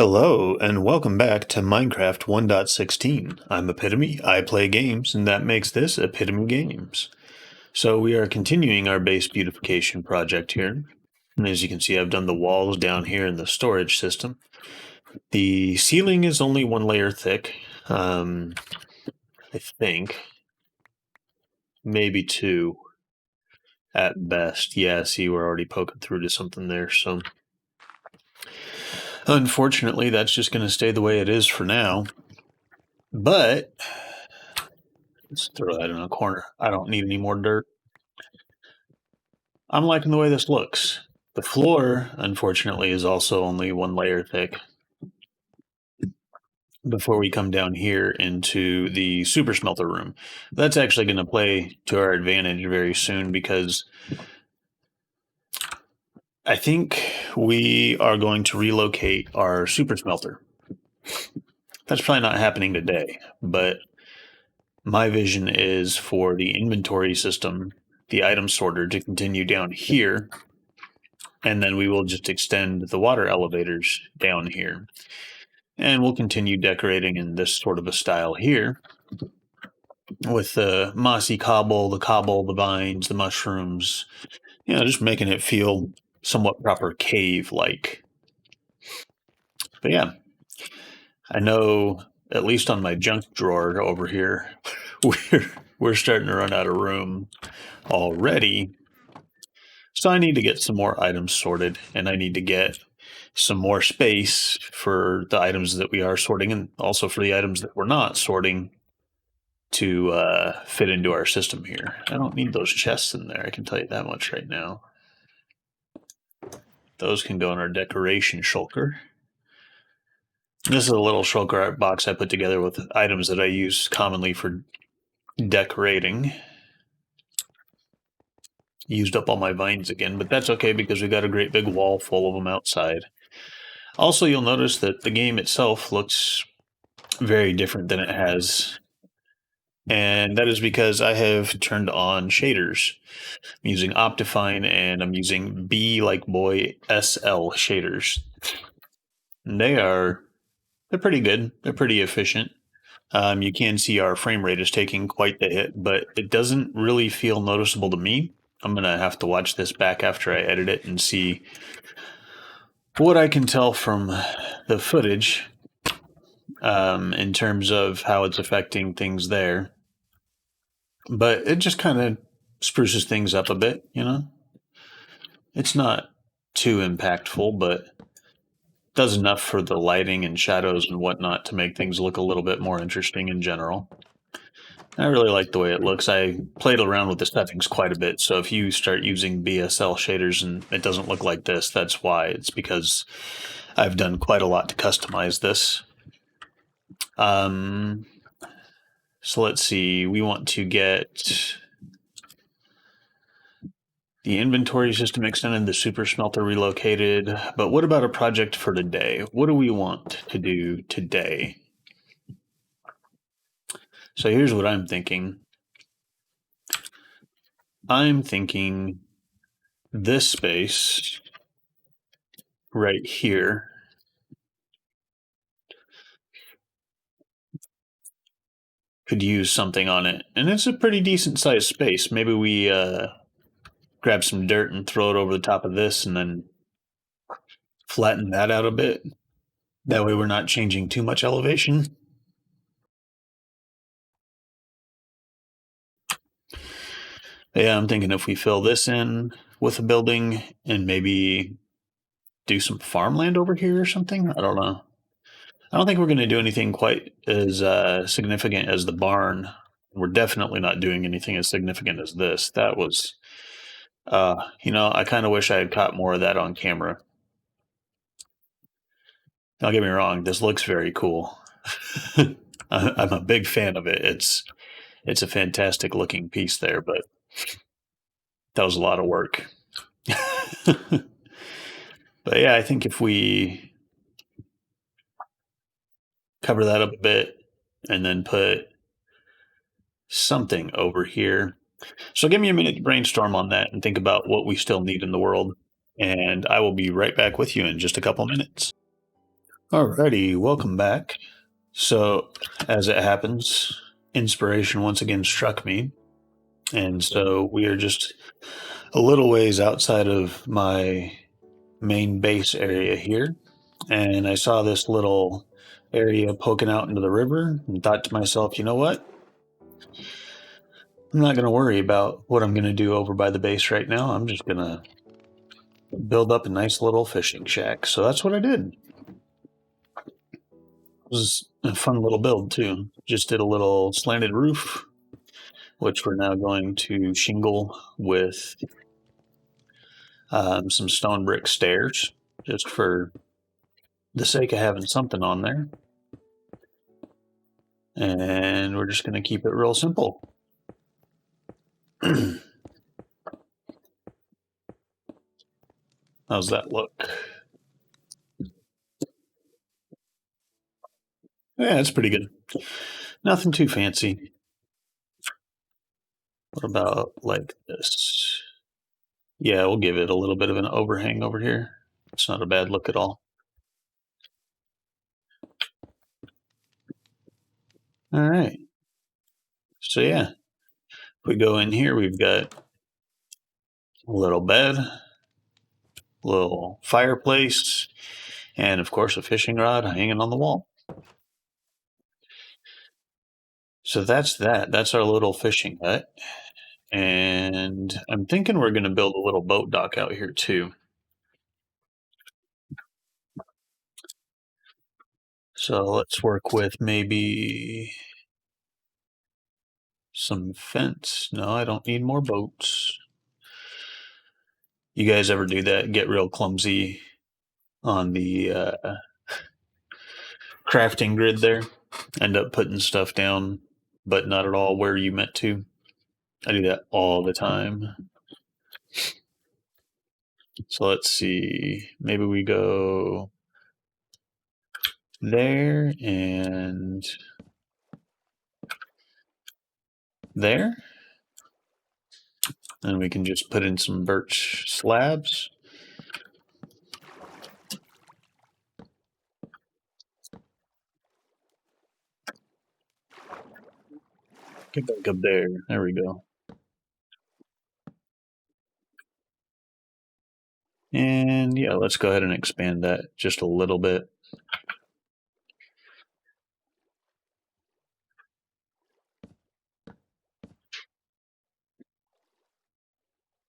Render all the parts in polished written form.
Hello, and welcome back to Minecraft 1.16. I'm Epitome, I play games, and that makes this Epitome Games. So we are continuing our base beautification project here. And as you can see, I've done the walls down here in the storage system. The ceiling is only one layer thick, I think. Maybe two at best. Yeah, see, we're already poking through to something there, so... Unfortunately, that's just going to stay the way it is for now. But let's throw that in a corner. I don't need any more dirt. I'm liking the way this looks. The floor, unfortunately, is also only one layer thick. Before we come down here into the super smelter room. That's actually going to play to our advantage very soon because I think we are going to relocate our super smelter. That's probably not happening today, but my vision is for the inventory system, the item sorter, to continue down here, and then we will just extend the water elevators down here. And we'll continue decorating in this sort of a style here with the mossy cobble, the vines, the mushrooms, just making it feel somewhat proper cave-like. But yeah, I know, at least on my junk drawer over here, we're starting to run out of room already. So I need to get some more items sorted, and I need to get some more space for the items that we are sorting, and also for the items that we're not sorting to fit into our system here. I don't need those chests in there, I can tell you that much right now. Those can go in our decoration shulker. This is a little shulker art box I put together with items that I use commonly for decorating. Used up all my vines again, but that's okay because we got a great big wall full of them outside. Also, you'll notice that the game itself looks very different than it has. And that is because I have turned on shaders. I'm using Optifine and I'm using B like boy SL shaders. And they're pretty good. They're pretty efficient. You can see our frame rate is taking quite the hit, but it doesn't really feel noticeable to me. I'm going to have to watch this back after I edit it and see what I can tell from the footage in terms of how it's affecting things there. But it just kind of spruces things up a bit, It's not too impactful, but does enough for the lighting and shadows and whatnot to make things look a little bit more interesting in general. I really like the way it looks. I played around with the settings quite a bit, so if you start using BSL shaders and it doesn't look like this, that's why. It's because I've done quite a lot to customize this. So let's see, we want to get the inventory system extended, the super smelter relocated, but what about a project for today? What do we want to do today? So here's what I'm thinking. I'm thinking this space right here could use something on it. And it's a pretty decent sized space. Maybe we grab some dirt and throw it over the top of this and then flatten that out a bit. That way we're not changing too much elevation. Yeah, I'm thinking if we fill this in with a building and maybe do some farmland over here or something. I don't know. I don't think we're going to do anything quite as significant as the barn. We're definitely not doing anything as significant as this. That was, I kind of wish I had caught more of that on camera. Don't get me wrong, this looks very cool. I'm a big fan of it. It's a fantastic looking piece there, but that was a lot of work. But yeah, I think if we cover that up a bit and then put something over here. So give me a minute to brainstorm on that and think about what we still need in the world. And I will be right back with you in just a couple minutes. Alrighty, welcome back. So, as it happens, inspiration once again struck me. And so we are just a little ways outside of my main base area here. And I saw this little area poking out into the river and thought to myself, you know what? I'm not going to worry about what I'm going to do over by the base right now. I'm just going to build up a nice little fishing shack. So that's what I did. It was a fun little build too. Just did a little slanted roof, which we're now going to shingle with some stone brick stairs, just for the sake of having something on there. And we're just going to keep it real simple. How's that look? Yeah, it's pretty good. Nothing too fancy. What about like this? Yeah, we'll give it a little bit of an overhang over here. It's not a bad look at all. All right. So yeah, if we go in here, we've got a little bed, a little fireplace, and of course a fishing rod hanging on the wall. So that's that. That's our little fishing hut. And I'm thinking we're going to build a little boat dock out here too. So let's work with maybe some fence. No, I don't need more boats. You guys ever do that? Get real clumsy on the crafting grid there? End up putting stuff down, but not at all where you meant to. I do that all the time. So let's see. Maybe we go there and there. And we can just put in some birch slabs. Get back up there. There we go. And yeah, let's go ahead and expand that just a little bit.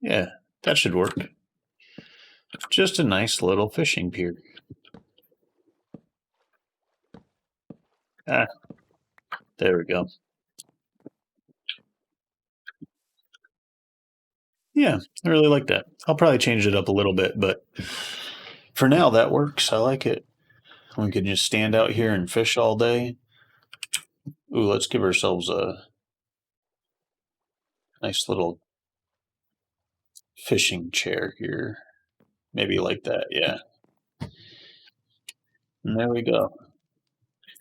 Yeah, that should work. Just a nice little fishing pier. Ah, there we go. Yeah, I really like that. I'll probably change it up a little bit, but for now that works. I like it. We could just stand out here and fish all day. Ooh, let's give ourselves a nice little fishing chair here. Maybe like that, yeah. And there we go.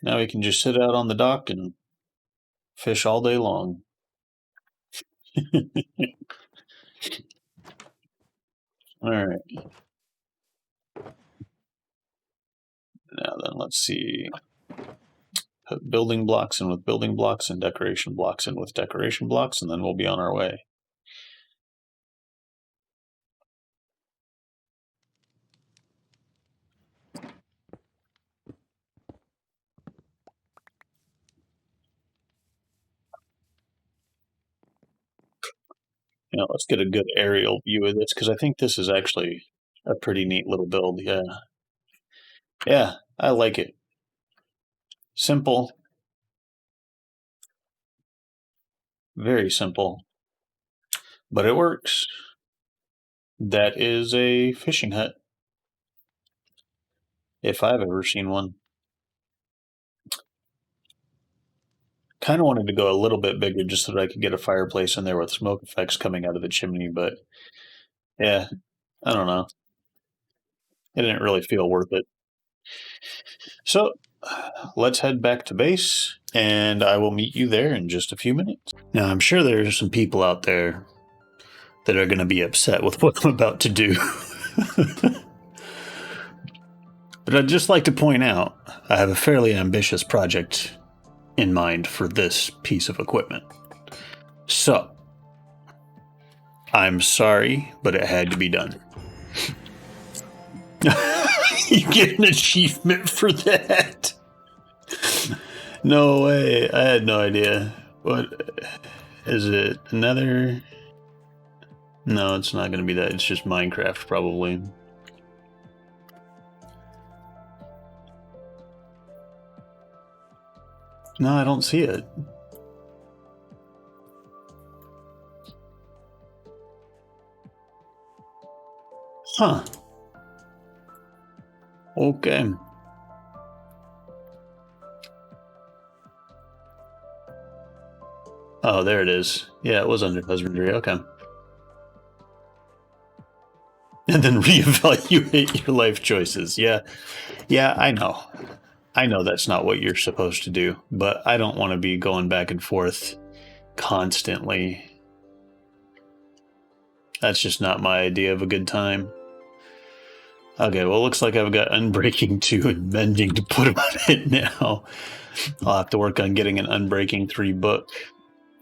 Now we can just sit out on the dock and fish all day long. All right. Now then, let's see. Put building blocks in with building blocks and decoration blocks in with decoration blocks, and then we'll be on our way. Now let's get a good aerial view of this because I think this is actually a pretty neat little build. Yeah. Yeah, I like it. Simple. Very simple. But it works. That is a fishing hut. If I've ever seen one. Kind of wanted to go a little bit bigger just so that I could get a fireplace in there with smoke effects coming out of the chimney, but yeah, I don't know. It didn't really feel worth it. So let's head back to base and I will meet you there in just a few minutes. Now, I'm sure there's some people out there that are going to be upset with what I'm about to do. But But I'd just like to point out, I have a fairly ambitious project in mind for this piece of equipment. So, I'm sorry, but it had to be done. You get an achievement for that? No way. I had no idea. What is it? Another? No, it's not going to be that. It's just Minecraft, probably. No, I don't see it. Huh. Okay. Oh, there it is. Yeah, it was under husbandry. Okay. And then reevaluate your life choices. Yeah. Yeah, I know. I know that's not what you're supposed to do, but I don't want to be going back and forth constantly. That's just not my idea of a good time. Okay, well, it looks like I've got Unbreaking 2 and Mending to put on it now. I'll have to work on getting an Unbreaking 3 book.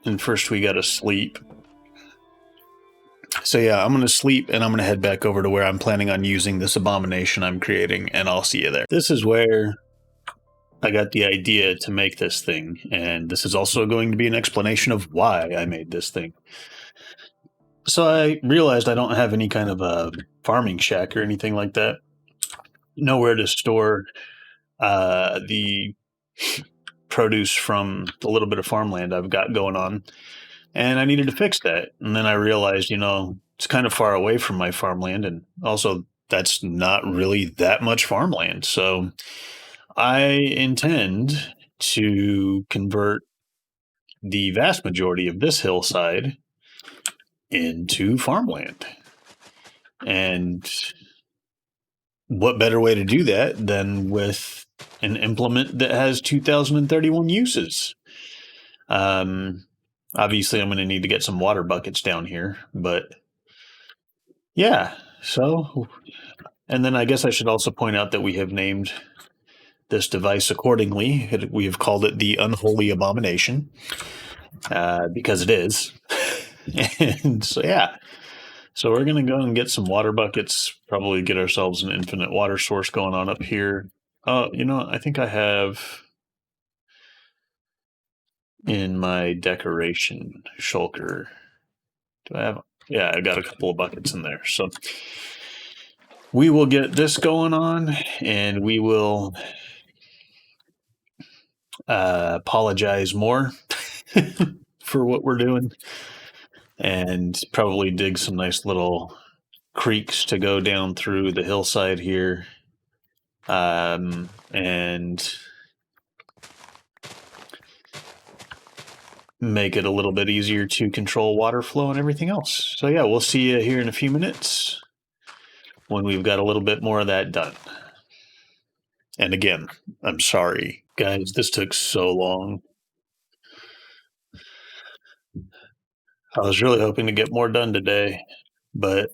And first we gotta sleep. So yeah, I'm gonna sleep and I'm gonna head back over to where I'm planning on using this abomination I'm creating, and I'll see you there. This is where I got the idea to make this thing, and this is also going to be an explanation of why I made this thing. So I realized I don't have any kind of a farming shack or anything like that. Nowhere to store the produce from the little bit of farmland I've got going on. And I needed to fix that. And then I realized, it's kind of far away from my farmland. And also, that's not really that much farmland. So I intend to convert the vast majority of this hillside into farmland. And what better way to do that than with an implement that has 2031 uses? Obviously, I'm going to need to get some water buckets down here, but yeah, so, and then I guess I should also point out that we have named this device accordingly. We have called it the Unholy Abomination, because it is. And so, yeah, so we're going to go and get some water buckets, probably get ourselves an infinite water source going on up here. I think I have in my decoration shulker. Do I have? Yeah, I got a couple of buckets in there. So we will get this going on, and we will apologize more for what we're doing, and probably dig some nice little creeks to go down through the hillside here, and make it a little bit easier to control water flow and everything else. So yeah, we'll see you here in a few minutes when we've got a little bit more of that done. And again, I'm sorry, guys, this took so long. I was really hoping to get more done today, but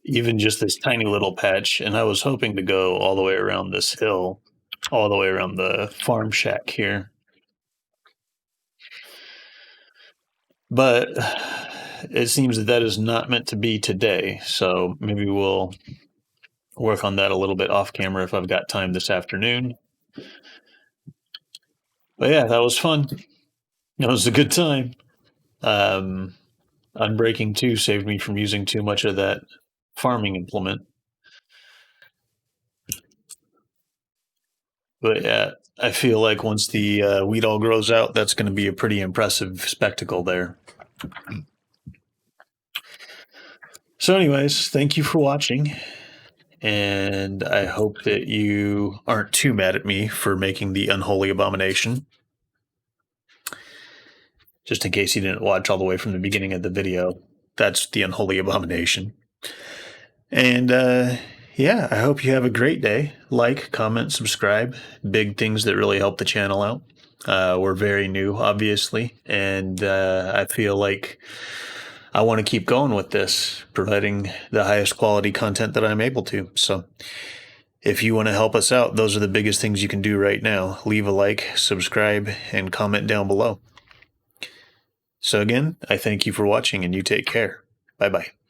even just this tiny little patch, and I was hoping to go all the way around this hill, all the way around the farm shack here. But it seems that is not meant to be today, so maybe we'll work on that a little bit off camera if I've got time this afternoon. But yeah, that was fun. That was a good time. Unbreaking 2 saved me from using too much of that farming implement. But yeah, I feel like once the wheat all grows out, that's going to be a pretty impressive spectacle there. So anyways, thank you for watching. And I hope that you aren't too mad at me for making the Unholy Abomination. Just in case you didn't watch all the way from the beginning of the video, that's the Unholy Abomination. And yeah, I hope you have a great day. Like, comment, subscribe. Big things that really help the channel out. We're very new, obviously, and I feel like I want to keep going with this, providing the highest quality content that I'm able to. So if you want to help us out, those are the biggest things you can do right now. Leave a like, subscribe, and comment down below. So again, I thank you for watching, and you take care. Bye-bye.